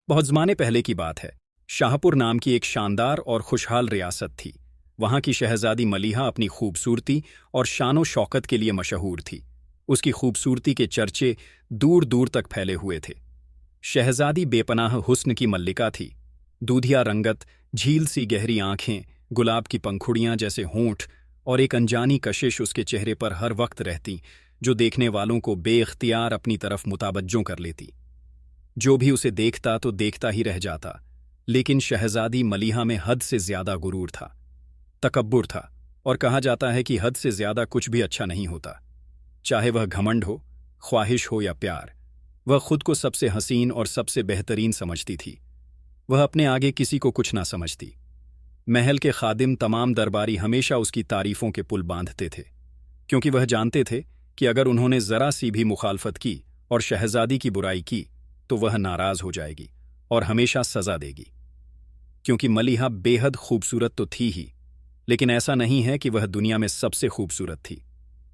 बहुत ज़माने पहले की बात है। शाहपुर नाम की एक शानदार और खुशहाल रियासत थी। वहाँ की शहजादी मलिहा अपनी खूबसूरती और शानो शौकत के लिए मशहूर थी। उसकी खूबसूरती के चर्चे दूर दूर तक फैले हुए थे। शहजादी बेपनाह हुस्न की मल्लिका थी। दूधिया रंगत, झील सी गहरी आंखें, गुलाब की पंखुड़ियां जैसे होंठ और एक अनजानी कशिश उसके चेहरे पर हर वक्त रहती, जो देखने वालों को बेख्तियार अपनी तरफ मुतावज्जो कर लेती। जो भी उसे देखता तो देखता ही रह जाता। लेकिन शहजादी मलिहा में हद से ज्यादा गुरूर था, तकब्बुर था, और कहा जाता है कि हद से ज्यादा कुछ भी अच्छा नहीं होता। चाहे वह घमंड हो, ख्वाहिश हो या प्यार, वह खुद को सबसे हसीन और सबसे बेहतरीन समझती थी। वह अपने आगे किसी को कुछ ना समझती। महल के खादिम, तमाम दरबारी हमेशा उसकी तारीफों के पुल बांधते थे, क्योंकि वह जानते थे कि अगर उन्होंने जरा सी भी मुखालफत की और शहजादी की बुराई की तो वह नाराज हो जाएगी और हमेशा सजा देगी। क्योंकि मलिहा बेहद खूबसूरत तो थी ही, लेकिन ऐसा नहीं है कि वह दुनिया में सबसे खूबसूरत थी।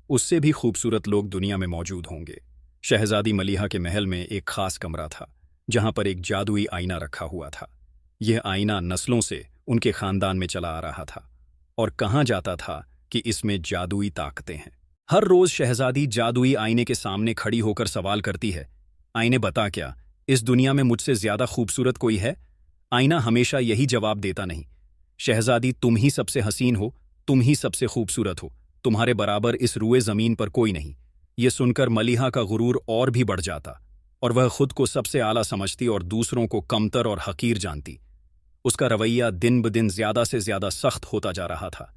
उससे भी खूबसूरत लोग दुनिया में मौजूद होंगे। शहजादी मलिहा के महल में एक खास कमरा था, जहां पर एक जादुई आईना रखा हुआ था। यह आईना नस्लों से उनके खानदान में चला आ रहा था, और कहा जाता था कि इसमें जादुई ताकतें हैं। हर रोज शहजादी जादुई आईने के सामने खड़ी होकर सवाल करती है, आईने बता क्या, इस दुनिया में मुझसे ज्यादा खूबसूरत कोई है? आईना हमेशा यही जवाब देता, नहीं शहजादी, तुम ही सबसे हसीन हो, तुम ही सबसे खूबसूरत हो, तुम्हारे बराबर इस रुए जमीन पर कोई नहीं। ये सुनकर मलिहा का गुरूर और भी बढ़ जाता, और वह खुद को सबसे आला समझती और दूसरों को कमतर और हकीर जानती। उसका रवैया दिन ब दिन ज्यादा से ज्यादा सख्त होता जा रहा था।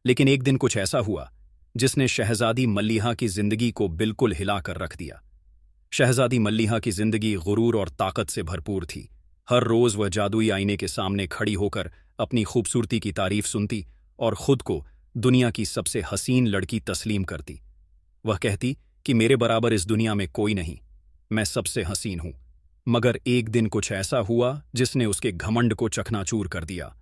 लेकिन एक दिन कुछ ऐसा हुआ जिसने शहजादी मलिहा की जिंदगी को बिल्कुल हिला कर रख दिया। शहजादी मलिहा की जिंदगी गुरूर और ताकत से भरपूर थी। हर रोज वह जादुई आईने के सामने खड़ी होकर अपनी खूबसूरती की तारीफ सुनती और खुद को दुनिया की सबसे हसीन लड़की तस्लीम करती। वह कहती कि मेरे बराबर इस दुनिया में कोई नहीं, मैं सबसे हसीन हूं। मगर एक दिन कुछ ऐसा हुआ जिसने उसके घमंड को चकनाचूर कर दिया।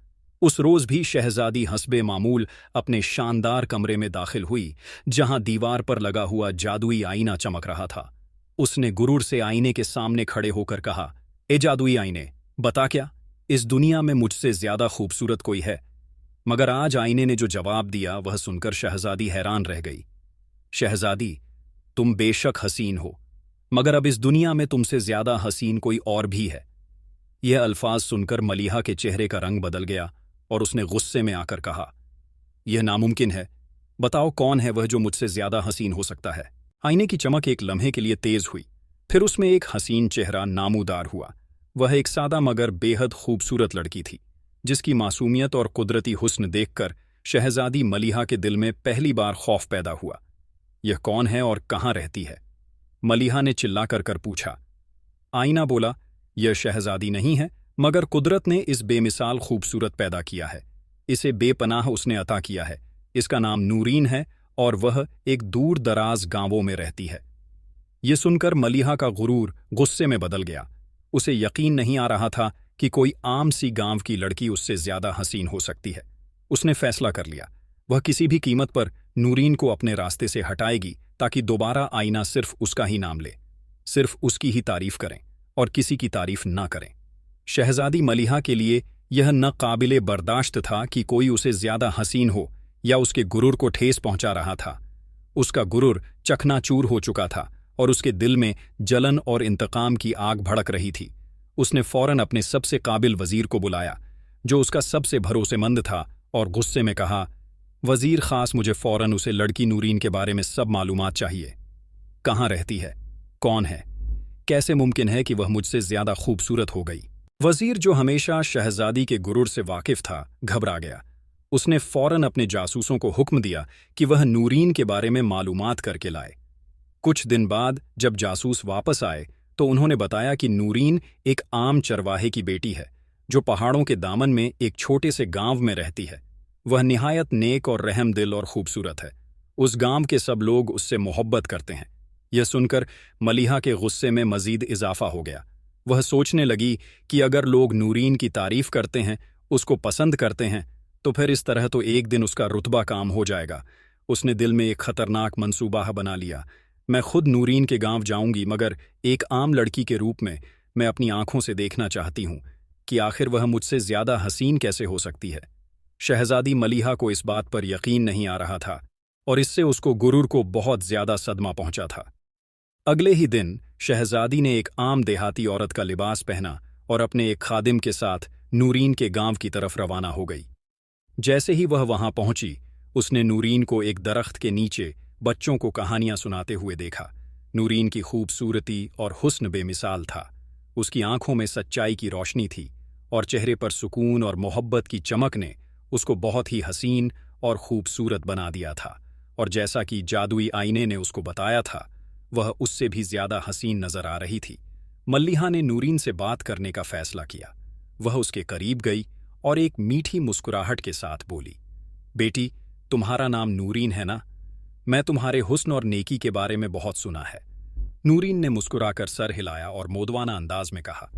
उस रोज भी शहजादी हस्बे मामूल अपने शानदार कमरे में दाखिल हुई, जहां दीवार पर लगा हुआ जादुई आईना चमक रहा था। उसने गुरूर से आईने के सामने खड़े होकर कहा, ए जादुई आईने, बता क्या, इस दुनिया में मुझसे ज्यादा खूबसूरत कोई है? मगर आज आईने ने जो जवाब दिया वह सुनकर शहजादी हैरान रह गई। शहजादी, तुम बेशक हसीन हो, मगर अब इस दुनिया में तुमसे ज्यादा हसीन कोई और भी है। यह अल्फाज सुनकर मलिहा के चेहरे का रंग बदल गया और उसने गुस्से में आकर कहा, यह नामुमकिन है। बताओ कौन है वह जो मुझसे ज्यादा हसीन हो सकता है? आईने की चमक एक लम्हे के लिए तेज हुई, फिर उसमें एक हसीन चेहरा नामूदार हुआ। वह एक सादा मगर बेहद खूबसूरत लड़की थी, जिसकी मासूमियत और कुदरती हुस्न देखकर शहजादी मलिहा के दिल में पहली बार खौफ पैदा हुआ। यह कौन है और कहाँ रहती है? मलिहा ने चिल्लाकर कर पूछा। आईना बोला, यह शहजादी नहीं है, मगर कुदरत ने इस बेमिसाल खूबसूरत पैदा किया है। इसे बेपनाह उसने अता किया है। इसका नाम नूरीन है और वह एक दूर दराज गांवों में रहती है। यह सुनकर मलिहा का गुरूर गुस्से में बदल गया। उसे यकीन नहीं आ रहा था कि कोई आम सी गांव की लड़की उससे ज्यादा हसीन हो सकती है। उसने फैसला कर लिया, वह किसी भी कीमत पर नूरीन को अपने रास्ते से हटाएगी, ताकि दोबारा आईना सिर्फ उसका ही नाम ले, सिर्फ उसकी ही तारीफ करें और किसी की तारीफ ना करें। शहजादी मलिहा के लिए यह न काबिले बर्दाश्त था कि कोई उसे ज्यादा हसीन हो या उसके गुरूर को ठेस पहुंचा रहा था। उसका गुरूर चकनाचूर हो चुका था और उसके दिल में जलन और इंतकाम की आग भड़क रही थी। उसने फौरन अपने सबसे काबिल वजीर को बुलाया, जो उसका सबसे भरोसेमंद था, और गुस्से में कहा, वजीर खास, मुझे फौरन उसे लड़की नूरीन के बारे में सब मालूमात चाहिए। कहाँ रहती है, कौन है, कैसे मुमकिन है कि वह मुझसे ज्यादा खूबसूरत हो गई? वजीर, जो हमेशा शहजादी के गुरूर से वाकिफ था, घबरा गया। उसने फौरन अपने जासूसों को हुक्म दिया कि वह नूरीन के बारे में मालूमात करके लाए। कुछ दिन बाद जब जासूस वापस आए तो उन्होंने बताया कि नूरीन एक आम चरवाहे की बेटी है, जो पहाड़ों के दामन में एक छोटे से गांव में रहती है। वह निहायत नेक और रहमदिल और खूबसूरत है। उस गांव के सब लोग उससे मोहब्बत करते हैं। यह सुनकर मलिहा के गुस्से में मजीद इजाफा हो गया। वह सोचने लगी कि अगर लोग नूरीन की तारीफ करते हैं, उसको पसंद करते हैं, तो फिर इस तरह तो एक दिन उसका रुतबा काम हो जाएगा। उसने दिल में एक खतरनाक मंसूबा बना लिया। मैं खुद नूरीन के गांव जाऊंगी, मगर एक आम लड़की के रूप में। मैं अपनी आंखों से देखना चाहती हूं कि आखिर वह मुझसे ज्यादा हसीन कैसे हो सकती है। शहजादी मलिहा को इस बात पर यकीन नहीं आ रहा था और इससे उसको गुरूर को बहुत ज्यादा सदमा पहुंचा था। अगले ही दिन शहजादी ने एक आम देहाती औरत का लिबास पहना और अपने एक खादिम के साथ नूरीन के गांव की तरफ रवाना हो गई। जैसे ही वह वहां पहुंची, उसने नूरीन को एक दरख्त के नीचे बच्चों को कहानियां सुनाते हुए देखा। नूरीन की खूबसूरती और हुस्न बेमिसाल था। उसकी आंखों में सच्चाई की रोशनी थी और चेहरे पर सुकून और मोहब्बत की चमक ने उसको बहुत ही हसीन और खूबसूरत बना दिया था। और जैसा कि जादुई आईने ने उसको बताया था, वह उससे भी ज्यादा हसीन नजर आ रही थी। मल्लिहा ने नूरीन से बात करने का फैसला किया। वह उसके करीब गई और एक मीठी मुस्कुराहट के साथ बोली, बेटी, तुम्हारा नाम नूरीन है ना? मैं तुम्हारे हुस्न और नेकी के बारे में बहुत सुना है। नूरीन ने मुस्कुराकर सर हिलाया और मोदवाना अंदाज में कहा,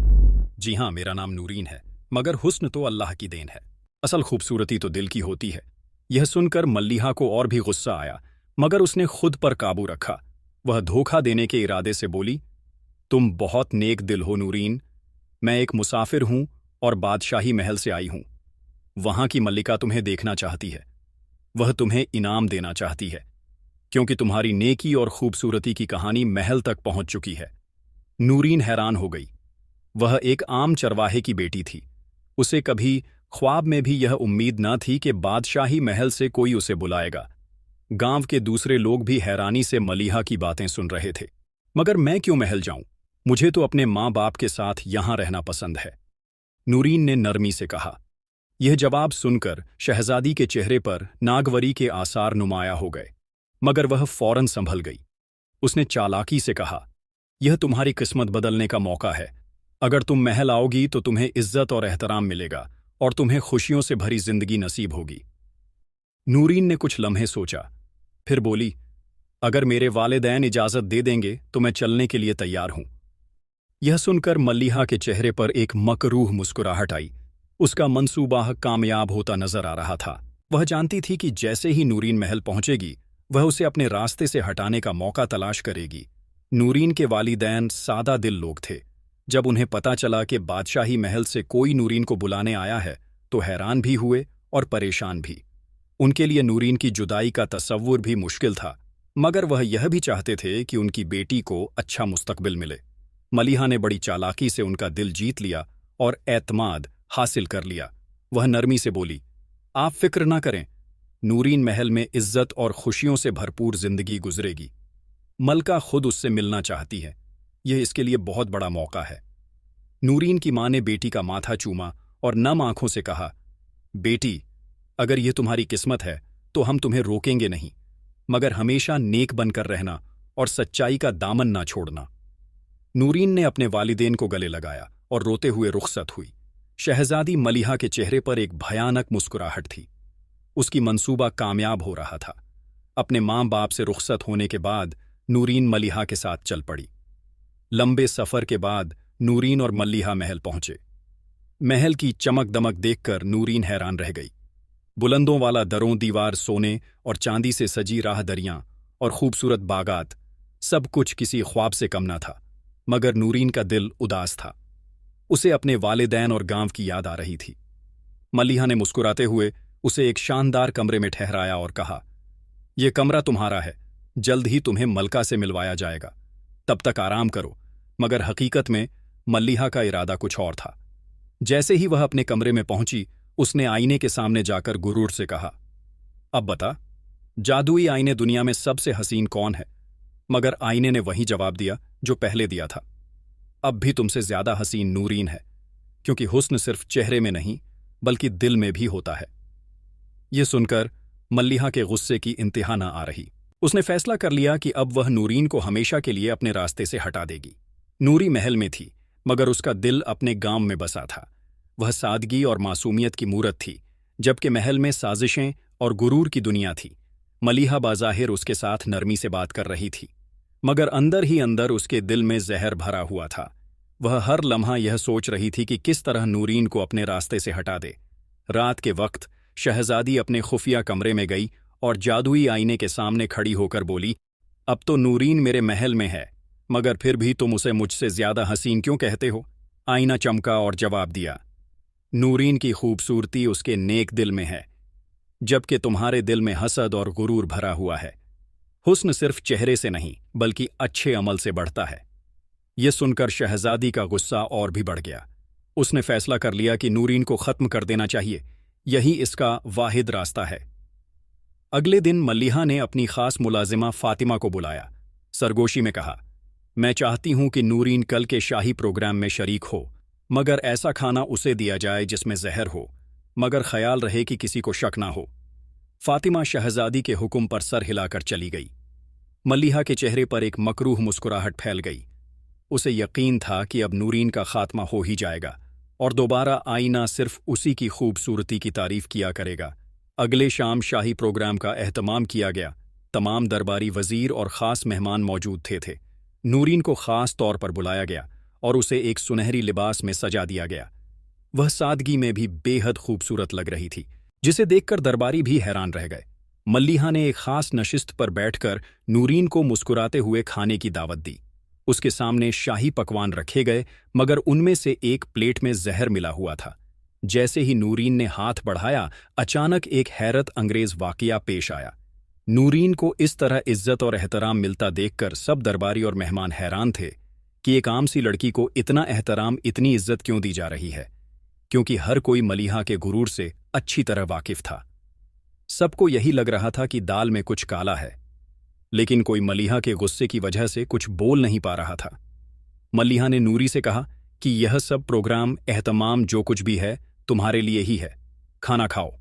जी हाँ, मेरा नाम नूरीन है, मगर हुस्न तो अल्लाह की देन है। असल खूबसूरती तो दिल की होती है। यह सुनकर मल्लिहा को और भी गुस्सा आया, मगर उसने खुद पर काबू रखा। वह धोखा देने के इरादे से बोली, तुम बहुत नेक दिल हो नूरीन। मैं एक मुसाफिर हूं और बादशाही महल से आई हूं। वहां की मल्लिका तुम्हें देखना चाहती है। वह तुम्हें इनाम देना चाहती है, क्योंकि तुम्हारी नेकी और खूबसूरती की कहानी महल तक पहुंच चुकी है। नूरीन हैरान हो गई। वह एक आम चरवाहे की बेटी थी। उसे कभी ख्वाब में भी यह उम्मीद न थी कि बादशाही महल से कोई उसे बुलाएगा। गांव के दूसरे लोग भी हैरानी से मलिहा की बातें सुन रहे थे। मगर मैं क्यों महल जाऊं? मुझे तो अपने माँ बाप के साथ यहां रहना पसंद है, नूरीन ने नरमी से कहा। यह जवाब सुनकर शहजादी के चेहरे पर नागवरी के आसार नुमाया हो गए, मगर वह फौरन संभल गई। उसने चालाकी से कहा, यह तुम्हारी किस्मत बदलने का मौका है। अगर तुम महल आओगी तो तुम्हें इज्जत और एहतराम मिलेगा और तुम्हें खुशियों से भरी जिंदगी नसीब होगी। नूरीन ने कुछ लम्हे सोचा, फिर बोली, अगर मेरे वालिदैन इजाजत दे देंगे तो मैं चलने के लिए तैयार हूं। यह सुनकर मल्लिहा के चेहरे पर एक मकरूह मुस्कुराहट आई। उसका मंसूबा कामयाब होता नजर आ रहा था। वह जानती थी कि जैसे ही नूरीन महल पहुंचेगी, वह उसे अपने रास्ते से हटाने का मौका तलाश करेगी। नूरीन के वालिदैन सादा दिल लोग थे। जब उन्हें पता चला कि बादशाही महल से कोई नूरीन को बुलाने आया है, तो हैरान भी हुए और परेशान भी। उनके लिए नूरीन की जुदाई का तसव्वुर भी मुश्किल था, मगर वह यह भी चाहते थे कि उनकी बेटी को अच्छा मुस्तकबिल मिले। मलिहा ने बड़ी चालाकी से उनका दिल जीत लिया और एतमाद हासिल कर लिया। वह नरमी से बोली, आप फिक्र ना करें, नूरीन महल में इज्जत और खुशियों से भरपूर जिंदगी गुजरेगी। मलका खुद उससे मिलना चाहती है। यह इसके लिए बहुत बड़ा मौका है। नूरीन की मां ने बेटी का माथा चूमा और नम आंखों से कहा, बेटी, अगर यह तुम्हारी किस्मत है तो हम तुम्हें रोकेंगे नहीं, मगर हमेशा नेक बनकर रहना और सच्चाई का दामन ना छोड़ना। नूरीन ने अपने वालिदैन को गले लगाया और रोते हुए रुखसत हुई। शहजादी मलिहा के चेहरे पर एक भयानक मुस्कुराहट थी। उसकी मंसूबा कामयाब हो रहा था। अपने मां बाप से रुखसत होने के बाद नूरीन मलिहा के साथ चल पड़ी। लंबे सफर के बाद नूरीन और मल्लिहा महल पहुंचे। महल की चमक दमक देखकर नूरीन हैरान रह गई। बुलंदों वाला दरों दीवार, सोने और चांदी से सजी राहदरियां और खूबसूरत बागात, सब कुछ किसी ख्वाब से कम न था। मगर नूरीन का दिल उदास था। उसे अपने वालिदैन और गांव की याद आ रही थी। मल्लिहा ने मुस्कुराते हुए उसे एक शानदार कमरे में ठहराया और कहा, यह कमरा तुम्हारा है, जल्द ही तुम्हें मलका से मिलवाया जाएगा, तब तक आराम करो। मगर हकीकत में मल्लिहा का इरादा कुछ और था। जैसे ही वह अपने कमरे में पहुंची, उसने आईने के सामने जाकर गुरूर से कहा, अब बता, जादुई आईने दुनिया में सबसे हसीन कौन है? मगर आईने ने वही जवाब दिया जो पहले दिया था, अब भी तुमसे ज्यादा हसीन नूरीन है, क्योंकि हुस्न सिर्फ चेहरे में नहीं बल्कि दिल में भी होता है। यह सुनकर मल्लिहा के गुस्से की इंतहा न आ रही। उसने फैसला कर लिया कि अब वह नूरीन को हमेशा के लिए अपने रास्ते से हटा देगी। नूरी महल में थी, मगर उसका दिल अपने गांव में बसा था। वह सादगी और मासूमियत की मूरत थी, जबकि महल में साजिशें और गुरूर की दुनिया थी। मलिहा बाज़ाहिर उसके साथ नरमी से बात कर रही थी, मगर अंदर ही अंदर उसके दिल में जहर भरा हुआ था। वह हर लम्हा यह सोच रही थी कि किस तरह नूरीन को अपने रास्ते से हटा दे। रात के वक्त शहजादी अपने खुफिया कमरे में गई और जादुई आईने के सामने खड़ी होकर बोली, अब तो नूरीन मेरे महल में है, मगर फिर भी तुम उसे मुझसे ज्यादा हसीन क्यों कहते हो? आईना चमका और जवाब दिया, नूरीन की खूबसूरती उसके नेक दिल में है, जबकि तुम्हारे दिल में हसद और गुरूर भरा हुआ है। हुस्न सिर्फ चेहरे से नहीं बल्कि अच्छे अमल से बढ़ता है। यह सुनकर शहजादी का गुस्सा और भी बढ़ गया। उसने फैसला कर लिया कि नूरीन को खत्म कर देना चाहिए, यही इसका वाहिद रास्ता है। अगले दिन मल्लिहा ने अपनी खास मुलाजिमा फातिमा को बुलाया। सरगोशी में कहा, मैं चाहती हूं कि नूरीन कल के शाही प्रोग्राम में शरीक हो, मगर ऐसा खाना उसे दिया जाए जिसमें जहर हो, मगर ख्याल रहे कि किसी को शक ना हो। फातिमा शहजादी के हुक्म पर सर हिलाकर चली गई। मल्लिहा के चेहरे पर एक मकरूह मुस्कुराहट फैल गई। उसे यकीन था कि अब नूरीन का खात्मा हो ही जाएगा और दोबारा आईना सिर्फ उसी की खूबसूरती की तारीफ किया करेगा। अगले शाम शाही प्रोग्राम का एहतमाम किया गया। तमाम दरबारी वजीर और ख़ास मेहमान मौजूद थे। नूरीन को ख़ास तौर पर बुलाया गया और उसे एक सुनहरी लिबास में सजा दिया गया। वह सादगी में भी बेहद खूबसूरत लग रही थी, जिसे देखकर दरबारी भी हैरान रह गए। मल्लिहा ने एक खास नशिस्त पर बैठकर नूरीन को मुस्कुराते हुए खाने की दावत दी। उसके सामने शाही पकवान रखे गए, मगर उनमें से एक प्लेट में जहर मिला हुआ था। जैसे ही नूरीन ने हाथ बढ़ाया, अचानक एक हैरत अंग्रेज वाकया पेश आया। नूरीन को इस तरह इज्जत और एहतराम मिलता देखकर सब दरबारी और मेहमान हैरान थे कि एक आम सी लड़की को इतना एहतराम, इतनी इज्जत क्यों दी जा रही है, क्योंकि हर कोई मलिहा के गुरूर से अच्छी तरह वाकिफ था। सबको यही लग रहा था कि दाल में कुछ काला है, लेकिन कोई मलिहा के गुस्से की वजह से कुछ बोल नहीं पा रहा था। मल्लिहा ने नूरी से कहा कि यह सब प्रोग्राम, एहतमाम जो कुछ भी है, तुम्हारे लिए ही है, खाना खाओ।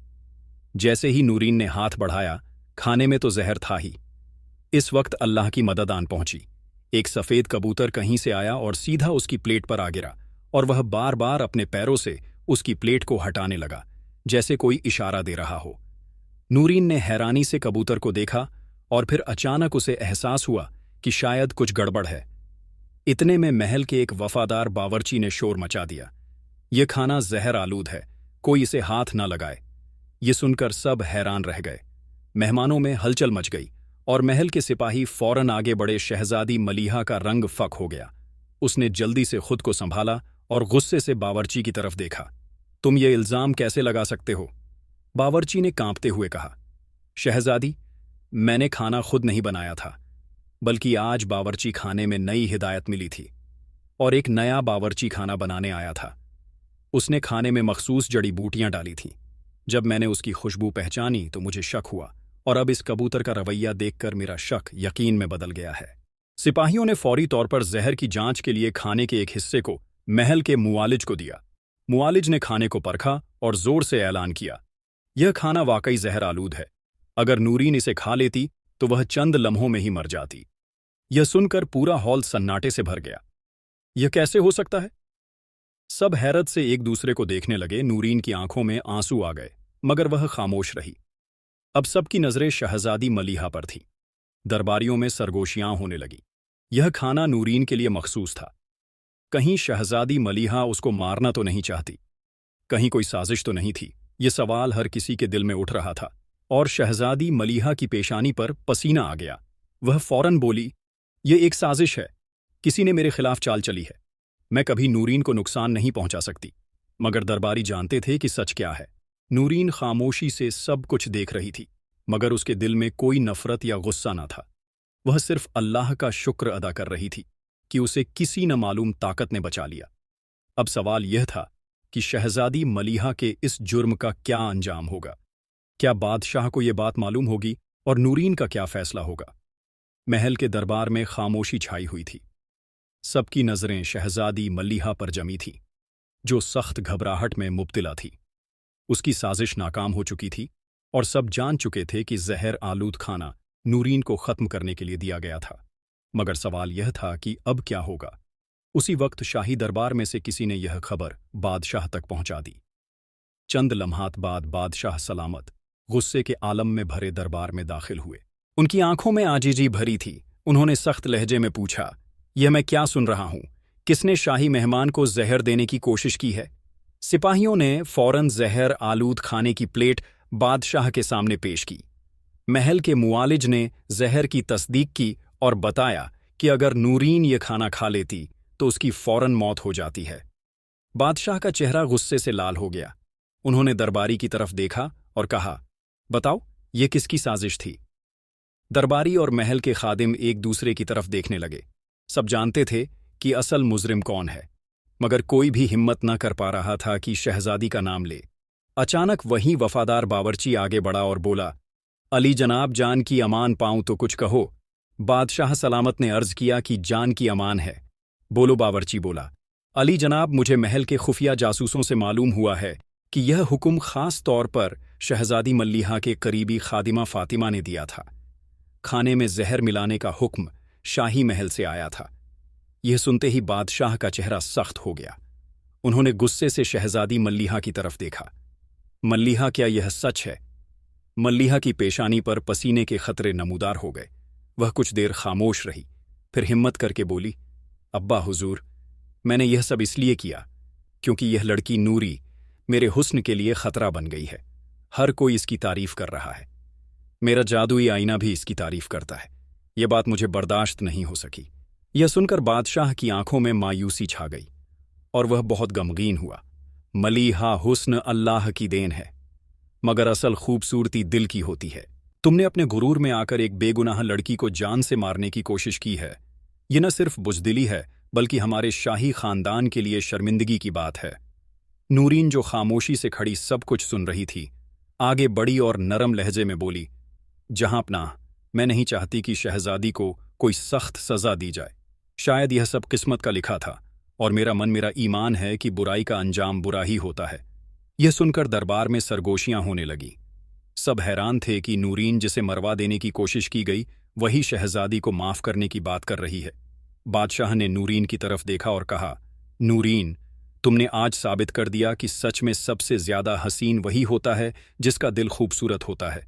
जैसे ही नूरीन ने हाथ बढ़ाया, खाने में तो जहर था ही। इस वक्त अल्लाह की मदद आन पहुंची। एक सफेद कबूतर कहीं से आया और सीधा उसकी प्लेट पर आ गिरा, और वह बार बार अपने पैरों से उसकी प्लेट को हटाने लगा, जैसे कोई इशारा दे रहा हो। नूरीन ने हैरानी से कबूतर को देखा और फिर अचानक उसे एहसास हुआ कि शायद कुछ गड़बड़ है। इतने में महल के एक वफादार बावर्ची ने शोर मचा दिया, यह खाना जहर आलूद है, कोई इसे हाथ न लगाए। ये सुनकर सब हैरान रह गए। मेहमानों में हलचल मच गई और महल के सिपाही फौरन आगे बढ़े। शहजादी मलिहा का रंग फक हो गया। उसने जल्दी से खुद को संभाला और गुस्से से बावर्ची की तरफ देखा। तुम ये इल्जाम कैसे लगा सकते हो? बावर्ची ने कांपते हुए कहा, शहजादी, मैंने खाना खुद नहीं बनाया था, बल्कि आज बावर्ची खाने में नई हिदायत मिली थी और एक नया बावर्ची खाना बनाने आया था। उसने खाने में मखसूस जड़ी बूटियां डाली थीं। जब मैंने उसकी खुशबू पहचानी तो मुझे शक हुआ, और अब इस कबूतर का रवैया देखकर मेरा शक यकीन में बदल गया है। सिपाहियों ने फौरी तौर पर जहर की जांच के लिए खाने के एक हिस्से को महल के मुआलिज को दिया। मुआलिज ने खाने को परखा और जोर से ऐलान किया, यह खाना वाकई जहर आलूद है। अगर नूरीन इसे खा लेती तो वह चंद लम्हों में ही मर जाती। यह सुनकर पूरा हॉल सन्नाटे से भर गया। यह कैसे हो सकता है? सब हैरत से एक दूसरे को देखने लगे। नूरीन की आंखों में आंसू आ गए, मगर वह खामोश रही। अब सबकी नजरें शहजादी मलिहा पर थीं। दरबारियों में सरगोशियां होने लगी। यह खाना नूरीन के लिए मखसूस था। कहीं शहजादी मलिहा उसको मारना तो नहीं चाहती, कहीं कोई साजिश तो नहीं थी। ये सवाल हर किसी के दिल में उठ रहा था, और शहजादी मलिहा की पेशानी पर पसीना आ गया। वह फौरन बोली, ये एक साजिश है, किसी ने मेरे खिलाफ चाल चली है। मैं कभी नूरीन को नुकसान नहीं पहुंचा सकती। मगर दरबारी जानते थे कि सच क्या है। नूरीन खामोशी से सब कुछ देख रही थी, मगर उसके दिल में कोई नफरत या गुस्सा न था। वह सिर्फ अल्लाह का शुक्र अदा कर रही थी कि उसे किसी न मालूम ताकत ने बचा लिया। अब सवाल यह था कि शहजादी मलिहा के इस जुर्म का क्या अंजाम होगा। क्या बादशाह को यह बात मालूम होगी और नूरीन का क्या फैसला होगा? महल के दरबार में खामोशी छाई हुई थी। सबकी नजरें शहजादी मलिहा पर जमी थीं, जो सख्त घबराहट में मुब्तिला थी। उसकी साजिश नाकाम हो चुकी थी और सब जान चुके थे कि जहर आलूद खाना नूरीन को खत्म करने के लिए दिया गया था। मगर सवाल यह था कि अब क्या होगा। उसी वक्त शाही दरबार में से किसी ने यह खबर बादशाह तक पहुंचा दी। चंद लम्हात बाद बादशाह सलामत गुस्से के आलम में भरे दरबार में दाखिल हुए। उनकी आंखों में आजीजी भरी थी। उन्होंने सख्त लहजे में पूछा, यह मैं क्या सुन रहा हूं? किसने शाही मेहमान को जहर देने की कोशिश की है? सिपाहियों ने फौरन जहर आलूद खाने की प्लेट बादशाह के सामने पेश की। महल के मुआलिज ने जहर की तस्दीक की और बताया कि अगर नूरीन ये खाना खा लेती तो उसकी फौरन मौत हो जाती है। बादशाह का चेहरा गुस्से से लाल हो गया। उन्होंने दरबारी की तरफ देखा और कहा, बताओ, ये किसकी साजिश थी? दरबारी और महल के खादिम एक दूसरे की तरफ देखने लगे। सब जानते थे कि असल मुजरिम कौन है, मगर कोई भी हिम्मत न कर पा रहा था कि शहजादी का नाम ले। अचानक वही वफादार बावर्ची आगे बढ़ा और बोला, अली जनाब, जान की अमान पाऊं तो कुछ कहो। बादशाह सलामत ने अर्ज किया कि जान की अमान है। बोलो, बावर्ची बोला। अली जनाब, मुझे महल के खुफिया जासूसों से मालूम हुआ है कि यह हुक्म खास तौर पर शहजादी मल्लिहा के करीबी खादिमा फातिमा ने दिया था। खाने में जहर मिलाने का हुक्म शाही महल से आया था। यह सुनते ही बादशाह का चेहरा सख्त हो गया। उन्होंने गुस्से से शहजादी मल्लिहा की तरफ देखा। मल्लिहा, क्या यह सच है? मल्लिहा की पेशानी पर पसीने के खतरे नमूदार हो गए। वह कुछ देर खामोश रही, फिर हिम्मत करके बोली, अब्बा हुजूर, मैंने यह सब इसलिए किया क्योंकि यह लड़की नूरी मेरे हुस्न के लिए खतरा बन गई है। हर कोई इसकी तारीफ कर रहा है। मेरा जादुई आईना भी इसकी तारीफ करता है। यह बात मुझे बर्दाश्त नहीं हो सकी। यह सुनकर बादशाह की आंखों में मायूसी छा गई और वह बहुत गमगीन हुआ। मलीहा, हुस्न अल्लाह की देन है, मगर असल खूबसूरती दिल की होती है। तुमने अपने गुरूर में आकर एक बेगुनाह लड़की को जान से मारने की कोशिश की है। यह न सिर्फ बुज़दिली है, बल्कि हमारे शाही खानदान के लिए शर्मिंदगी की बात है। नूरीन, जो खामोशी से खड़ी सब कुछ सुन रही थी, आगे बढ़ी और नरम लहजे में बोली, जहांपनाह, मैं नहीं चाहती कि शहजादी को कोई सख्त सजा दी जाए। शायद यह सब किस्मत का लिखा था और मेरा ईमान है कि बुराई का अंजाम बुरा ही होता है। यह सुनकर दरबार में सरगोशियां होने लगी। सब हैरान थे कि नूरीन, जिसे मरवा देने की कोशिश की गई, वही शहजादी को माफ करने की बात कर रही है। बादशाह ने नूरीन की तरफ देखा और कहा, नूरीन, तुमने आज साबित कर दिया कि सच में सबसे ज्यादा हसीन वही होता है जिसका दिल खूबसूरत होता है।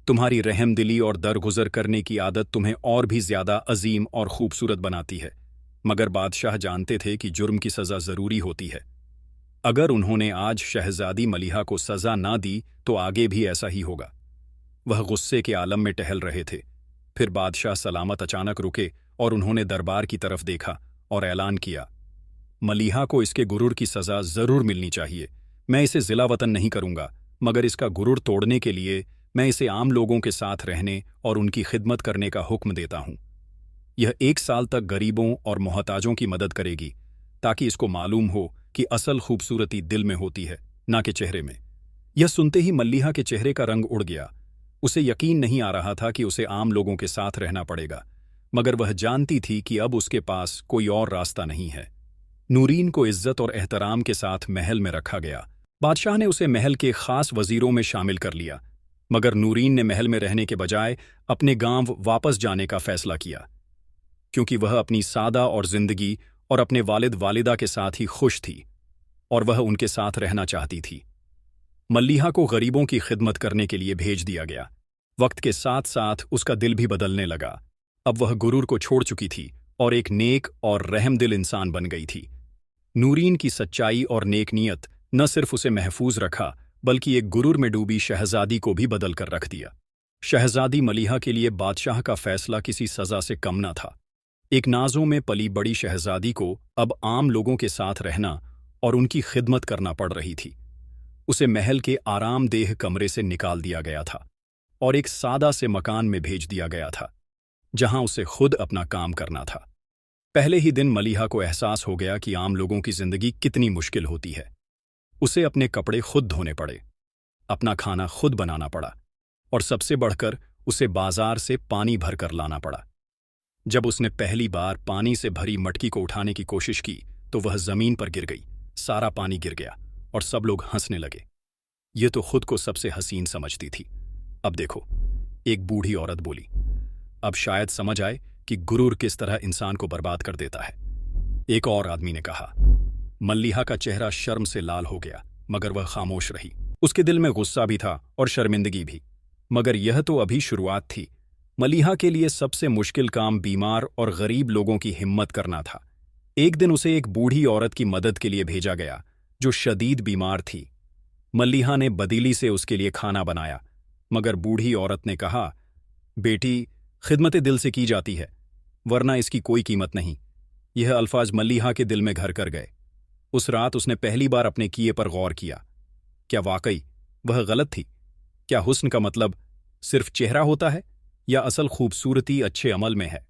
तुम्हारी रहमदिली और दरगुजर करने की आदत तुम्हें और भी ज्यादा अजीम और खूबसूरत बनाती है। मगर बादशाह जानते थे कि जुर्म की सजा जरूरी होती है। अगर उन्होंने आज शहजादी मलिहा को सजा ना दी तो आगे भी ऐसा ही होगा। वह गुस्से के आलम में टहल रहे थे। फिर बादशाह सलामत अचानक रुके और उन्होंने दरबार की तरफ देखा और ऐलान किया, मलिहा को इसके गुरूर की सजा जरूर मिलनी चाहिए। मैं इसे जिला वतन नहीं करूंगा, मगर इसका गुरूर तोड़ने के लिए मैं इसे आम लोगों के साथ रहने और उनकी खिदमत करने का हुक्म देता हूं। यह 1 साल तक गरीबों और मोहताजों की मदद करेगी, ताकि इसको मालूम हो कि असल खूबसूरती दिल में होती है, ना कि चेहरे में। यह सुनते ही मल्लिहा के चेहरे का रंग उड़ गया। उसे यकीन नहीं आ रहा था कि उसे आम लोगों के साथ रहना पड़ेगा, मगर वह जानती थी कि अब उसके पास कोई और रास्ता नहीं है। नूरीन को इज्जत और एहतराम के साथ महल में रखा गया। बादशाह ने उसे महल के खास वजीरों में शामिल कर लिया, मगर नूरीन ने महल में रहने के बजाय अपने गांव वापस जाने का फैसला किया, क्योंकि वह अपनी सादा और जिंदगी और अपने वालिद वालिदा के साथ ही खुश थी और वह उनके साथ रहना चाहती थी। मल्लिहा को गरीबों की खिदमत करने के लिए भेज दिया गया। वक्त के साथ साथ उसका दिल भी बदलने लगा। अब वह गुरूर को छोड़ चुकी थी और एक नेक और रहमदिल इंसान बन गई थी। नूरीन की सच्चाई और नेक नीयत न सिर्फ उसे महफूज रखा, बल्कि एक गुरूर में डूबी शहजादी को भी बदल कर रख दिया। शहजादी मलिहा के लिए बादशाह का फैसला किसी सजा से कम न था। एक नाजों में पली बड़ी शहजादी को अब आम लोगों के साथ रहना और उनकी खिदमत करना पड़ रही थी। उसे महल के आरामदेह कमरे से निकाल दिया गया था और एक सादा से मकान में भेज दिया गया था, जहां उसे खुद अपना काम करना था। पहले ही दिन मलिहा को एहसास हो गया कि आम लोगों की जिंदगी कितनी मुश्किल होती है। उसे अपने कपड़े खुद धोने पड़े, अपना खाना खुद बनाना पड़ा और सबसे बढ़कर उसे बाजार से पानी भरकर लाना पड़ा। जब उसने पहली बार पानी से भरी मटकी को उठाने की कोशिश की तो वह जमीन पर गिर गई। सारा पानी गिर गया और सब लोग हंसने लगे। ये तो खुद को सबसे हसीन समझती थी। अब देखो, एक बूढ़ी औरत बोली, अब शायद समझ आए कि गुरूर किस तरह इंसान को बर्बाद कर देता है। एक और आदमी ने कहा। मल्लिहा का चेहरा शर्म से लाल हो गया, मगर वह खामोश रही। उसके दिल में गुस्सा भी था और शर्मिंदगी भी, मगर यह तो अभी शुरुआत थी। मलिहा के लिए सबसे मुश्किल काम बीमार और गरीब लोगों की हिम्मत करना था। एक दिन उसे एक बूढ़ी औरत की मदद के लिए भेजा गया जो शदीद बीमार थी। मल्लिहा ने बदीली से उसके लिए खाना बनाया, मगर बूढ़ी औरत ने कहा, बेटी, खिदमत दिल से की जाती है। वरना इसकी कोई कीमत नहीं। यह अल्फाज मल्लिहा के दिल में घर कर गए। उस रात उसने पहली बार अपने किए पर गौर किया। क्या वाकई वह गलत थी? क्या हुस्न का मतलब सिर्फ चेहरा होता है, या असल खूबसूरती अच्छे अमल में है?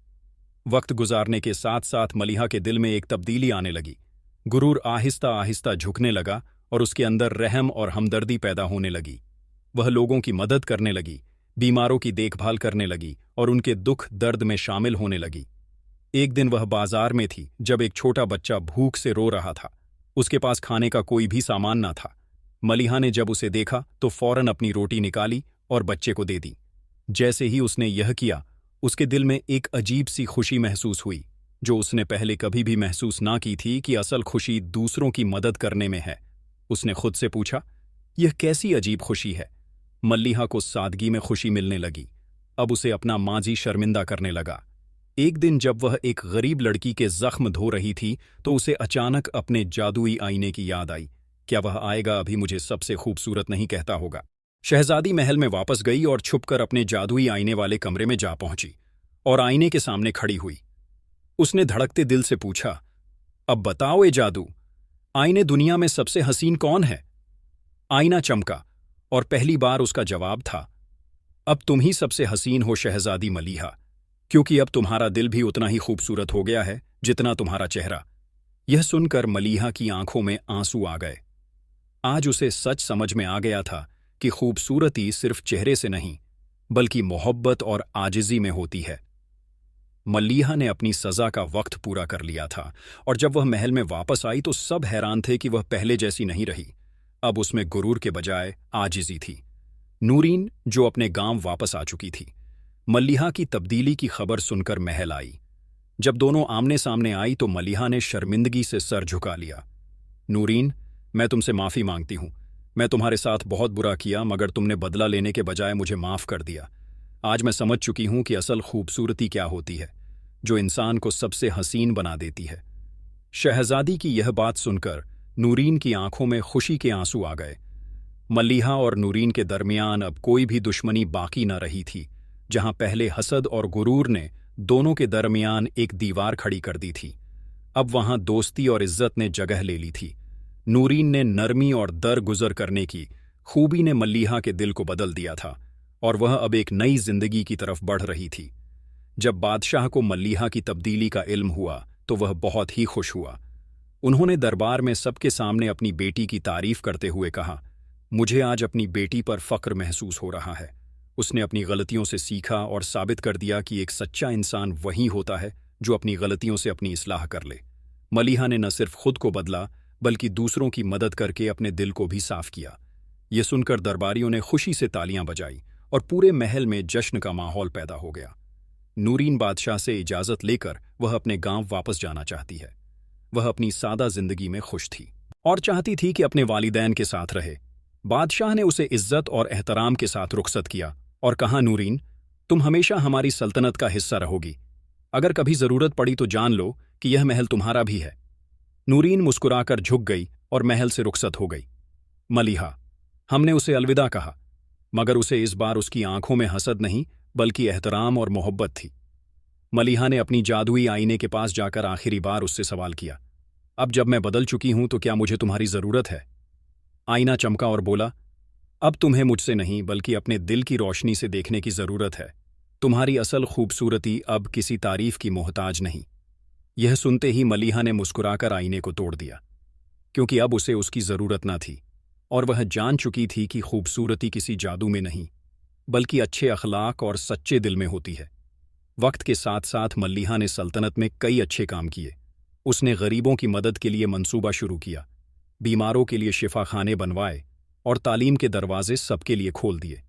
वक्त गुजारने के साथ साथ मलिहा के दिल में एक तब्दीली आने लगी। गुरूर आहिस्ता आहिस्ता झुकने लगा और उसके अंदर रहम और हमदर्दी पैदा होने लगी। वह लोगों की मदद करने लगी, बीमारों की देखभाल करने लगी और उनके दुख दर्द में शामिल होने लगी। एक दिन वह बाजार में थी जब एक छोटा बच्चा भूख से रो रहा था। उसके पास खाने का कोई भी सामान न था। मलिहा ने जब उसे देखा तो फौरन अपनी रोटी निकाली और बच्चे को दे दी। जैसे ही उसने यह किया, उसके दिल में एक अजीब सी खुशी महसूस हुई, जो उसने पहले कभी भी महसूस ना की थी कि असल खुशी दूसरों की मदद करने में है। उसने खुद से पूछा, यह कैसी अजीब खुशी है? मल्लिहा को सादगी में खुशी मिलने लगी। अब उसे अपना माजी शर्मिंदा करने लगा। एक दिन जब वह एक गरीब लड़की के जख्म धो रही थी तो उसे अचानक अपने जादुई आईने की याद आई। क्या वह आएगा अभी मुझे सबसे खूबसूरत नहीं कहता होगा? शहजादी महल में वापस गई और छुपकर अपने जादुई आईने वाले कमरे में जा पहुंची और आईने के सामने खड़ी हुई। उसने धड़कते दिल से पूछा, अब बताओ ए जादू, आईने दुनिया में सबसे हसीन कौन है? आईना चमका और पहली बार उसका जवाब था, अब तुम ही सबसे हसीन हो शहजादी मलिहा, क्योंकि अब तुम्हारा दिल भी उतना ही खूबसूरत हो गया है जितना तुम्हारा चेहरा। यह सुनकर मलिहा की आंखों में आंसू आ गए। आज उसे सच समझ में आ गया था कि खूबसूरती सिर्फ चेहरे से नहीं, बल्कि मोहब्बत और आजिज़ी में होती है। मल्लिहा ने अपनी सजा का वक्त पूरा कर लिया था और जब वह महल में वापस आई तो सब हैरान थे कि वह पहले जैसी नहीं रही। अब उसमें गुरूर के बजाय आजिज़ी थी। नूरीन, जो अपने गांव वापस आ चुकी थी, मल्लिहा की तब्दीली की खबर सुनकर महल आई। जब दोनों आमने सामने आई तो मल्लिहा ने शर्मिंदगी से सर झुका लिया। नूरीन, मैं तुमसे माफ़ी मांगती हूँ। मैं तुम्हारे साथ बहुत बुरा किया, मगर तुमने बदला लेने के बजाय मुझे माफ़ कर दिया। आज मैं समझ चुकी हूं कि असल खूबसूरती क्या होती है, जो इंसान को सबसे हसीन बना देती है। शहजादी की यह बात सुनकर नूरीन की आंखों में खुशी के आंसू आ गए। मल्लिहा और नूरीन के दरमियान अब कोई भी दुश्मनी बाकी न रही थी। जहां पहले हसद और गुरूर ने दोनों के दरमियान एक दीवार खड़ी कर दी थी, अब वहां दोस्ती और इज्जत ने जगह ले ली थी। नूरीन ने नरमी और दर गुजर करने की खूबी ने मल्लिहा के दिल को बदल दिया था और वह अब एक नई जिंदगी की तरफ बढ़ रही थी। जब बादशाह को मल्लिहा की तब्दीली का इल्म हुआ तो वह बहुत ही खुश हुआ। उन्होंने दरबार में सबके सामने अपनी बेटी की तारीफ करते हुए कहा, मुझे आज अपनी बेटी पर फक्र महसूस हो रहा है। उसने अपनी गलतियों से सीखा और साबित कर दिया कि एक सच्चा इंसान वही होता है जो अपनी गलतियों से अपनी इस्लाह कर ले। मल्लिहा ने न सिर्फ खुद को बदला, बल्कि दूसरों की मदद करके अपने दिल को भी साफ किया। यह सुनकर दरबारियों ने खुशी से तालियां बजाई और पूरे महल में जश्न का माहौल पैदा हो गया। नूरीन बादशाह से इजाजत लेकर वह अपने गांव वापस जाना चाहती है। वह अपनी सादा जिंदगी में खुश थी और चाहती थी कि अपने वालिदैन के साथ रहे। बादशाह ने उसे इज्जत और एहतराम के साथ रुखसत किया और कहा, नूरीन, तुम हमेशा हमारी सल्तनत का हिस्सा रहोगी। अगर कभी जरूरत पड़ी तो जान लो कि यह महल तुम्हारा भी है। नूरीन मुस्कुराकर झुक गई और महल से रुखसत हो गई। मलिहा, हमने उसे अलविदा कहा, मगर उसे इस बार उसकी आंखों में हसद नहीं बल्कि एहतराम और मोहब्बत थी। मलिहा ने अपनी जादुई आईने के पास जाकर आखिरी बार उससे सवाल किया, अब जब मैं बदल चुकी हूं तो क्या मुझे तुम्हारी जरूरत है? आईना चमका और बोला, अब तुम्हें मुझसे नहीं बल्कि अपने दिल की रोशनी से देखने की जरूरत है। तुम्हारी असल खूबसूरती अब किसी तारीफ की मोहताज नहीं। यह सुनते ही मलिहा ने मुस्कुराकर आईने को तोड़ दिया, क्योंकि अब उसे उसकी जरूरत न थी और वह जान चुकी थी कि खूबसूरती किसी जादू में नहीं बल्कि अच्छे अखलाक और सच्चे दिल में होती है। वक्त के साथ साथ मल्लिहा ने सल्तनत में कई अच्छे काम किए। उसने गरीबों की मदद के लिए मंसूबा शुरू किया, बीमारों के लिए शिफा खाने बनवाए और तालीम के दरवाजे सबके लिए खोल दिए।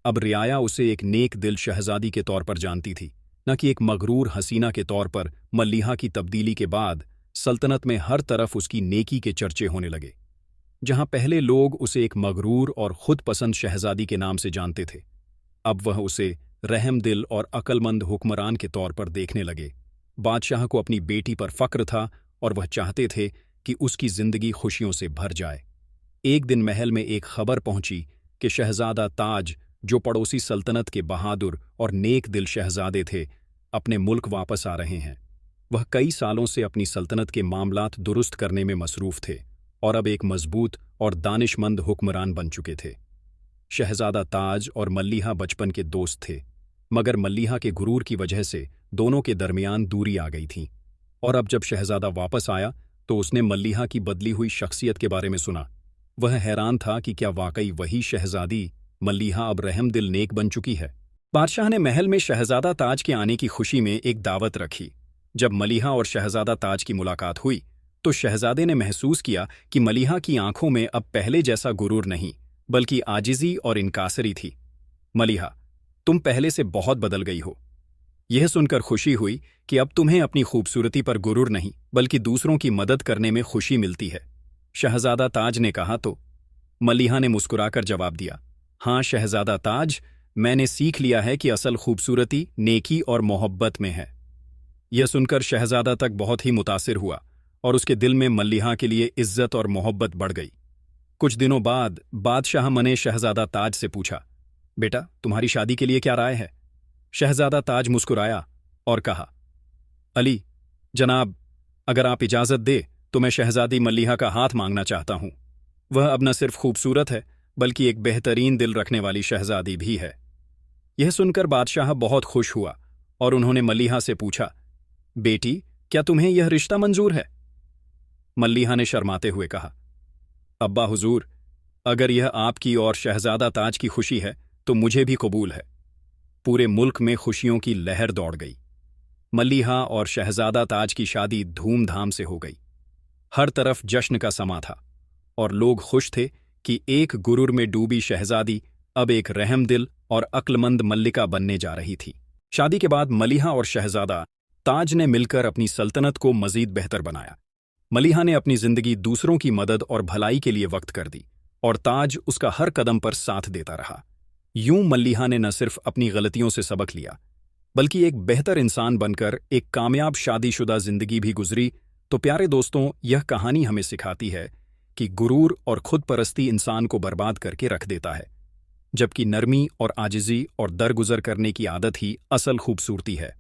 अब रियाया उसे एक नेक दिल शहजादी के तौर पर जानती थी, न कि एक मगरूर हसीना के तौर पर। मल्लिहा की तब्दीली के बाद सल्तनत में हर तरफ उसकी नेकी के चर्चे होने लगे। जहां पहले लोग उसे एक मगरूर और खुद पसंद शहजादी के नाम से जानते थे, अब वह उसे रहमदिल और अक्लमंद हुक्मरान के तौर पर देखने लगे। बादशाह को अपनी बेटी पर फक्र था और वह चाहते थे कि उसकी जिंदगी खुशियों से भर जाए। एक दिन महल में एक खबर पहुंची कि शहजादा ताज, जो पड़ोसी सल्तनत के बहादुर और नेक दिल शहजादे थे, अपने मुल्क वापस आ रहे हैं। वह कई सालों से अपनी सल्तनत के मामलात दुरुस्त करने में मसरूफ थे और अब एक मजबूत और दानिशमंद हुक्मरान बन चुके थे। शहजादा ताज और मल्लिहा बचपन के दोस्त थे, मगर मल्लिहा के गुरूर की वजह से दोनों के दरमियान दूरी आ गई थी। और अब जब शहजादा वापस आया तो उसने मल्लिहा की बदली हुई शख्सियत के बारे में सुना। वह हैरान था कि क्या वाकई वही शहजादी मल्लिहा अब रहमदिल नेक बन चुकी है। बादशाह ने महल में शहजादा ताज के आने की खुशी में एक दावत रखी। जब मल्लिहा और शहजादा ताज की मुलाकात हुई तो शहजादे ने महसूस किया कि मल्लिहा की आंखों में अब पहले जैसा गुरूर नहीं, बल्कि आजिज़ी और इनकासरी थी। मल्लिहा, तुम पहले से बहुत बदल गई हो। यह सुनकर खुशी हुई कि अब तुम्हें अपनी खूबसूरती पर गुरूर नहीं, बल्कि दूसरों की मदद करने में खुशी मिलती है। शहजादा ताज ने कहा तो मल्लिहा ने मुस्कुराकर जवाब दिया, हाँ शहजादा ताज, मैंने सीख लिया है कि असल खूबसूरती नेकी और मोहब्बत में है। यह सुनकर शहजादा तक बहुत ही मुतासिर हुआ और उसके दिल में मल्लिहा के लिए इज्जत और मोहब्बत बढ़ गई। कुछ दिनों बाद बादशाह ने शहजादा ताज से पूछा, बेटा तुम्हारी शादी के लिए क्या राय है? शहजादा ताज मुस्कुराया और कहा, अली जनाब, अगर आप इजाज़त दे तो मैं शहजादी मल्लिहा का हाथ मांगना चाहता हूं। वह अब न सिर्फ खूबसूरत है बल्कि एक बेहतरीन दिल रखने वाली शहजादी भी है। यह सुनकर बादशाह बहुत खुश हुआ और उन्होंने मल्लिहा से पूछा, बेटी क्या तुम्हें यह रिश्ता मंजूर है? मल्लिहा ने शर्माते हुए कहा, अब्बा हुजूर, अगर यह आपकी और शहजादा ताज की खुशी है तो मुझे भी कबूल है। पूरे मुल्क में खुशियों की लहर दौड़ गई। मल्लिहा और शहजादा ताज की शादी धूमधाम से हो गई। हर तरफ जश्न का समा था और लोग खुश थे कि एक गुरूर में डूबी शहजादी अब एक रहमदिल और अक्लमंद मल्लिका बनने जा रही थी। शादी के बाद मल्लिहा और शहजादा ताज ने मिलकर अपनी सल्तनत को मजीद बेहतर बनाया। मल्लिहा ने अपनी जिंदगी दूसरों की मदद और भलाई के लिए वक्त कर दी और ताज उसका हर कदम पर साथ देता रहा। यूं मल्लिहा ने न सिर्फ अपनी गलतियों से सबक लिया, बल्कि एक बेहतर इंसान बनकर एक कामयाब शादीशुदा जिंदगी भी गुजरी। तो प्यारे दोस्तों, यह कहानी हमें सिखाती है कि गुरूर और खुदपरस्ती इंसान को बर्बाद करके रख देता है, जबकि नरमी और आजिज़ी और दरगुजर करने की आदत ही असल खूबसूरती है।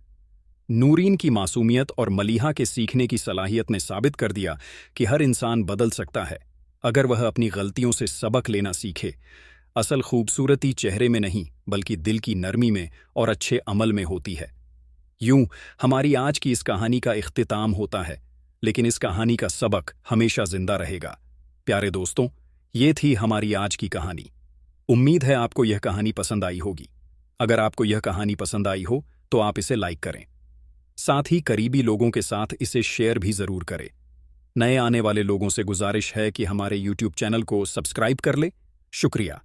नूरीन की मासूमियत और मल्लिहा के सीखने की सलाहियत ने साबित कर दिया कि हर इंसान बदल सकता है अगर वह अपनी गलतियों से सबक लेना सीखे। असल खूबसूरती चेहरे में नहीं बल्कि दिल की नरमी में और अच्छे अमल में होती है। यूं हमारी आज की इस कहानी का इख्तिताम होता है, लेकिन इस कहानी का सबक हमेशा जिंदा रहेगा। प्यारे दोस्तों, ये थी हमारी आज की कहानी। उम्मीद है आपको यह कहानी पसंद आई होगी। अगर आपको यह कहानी पसंद आई हो तो आप इसे लाइक करें, साथ ही करीबी लोगों के साथ इसे शेयर भी जरूर करें। नए आने वाले लोगों से गुजारिश है कि हमारे YouTube चैनल को सब्सक्राइब कर ले। शुक्रिया।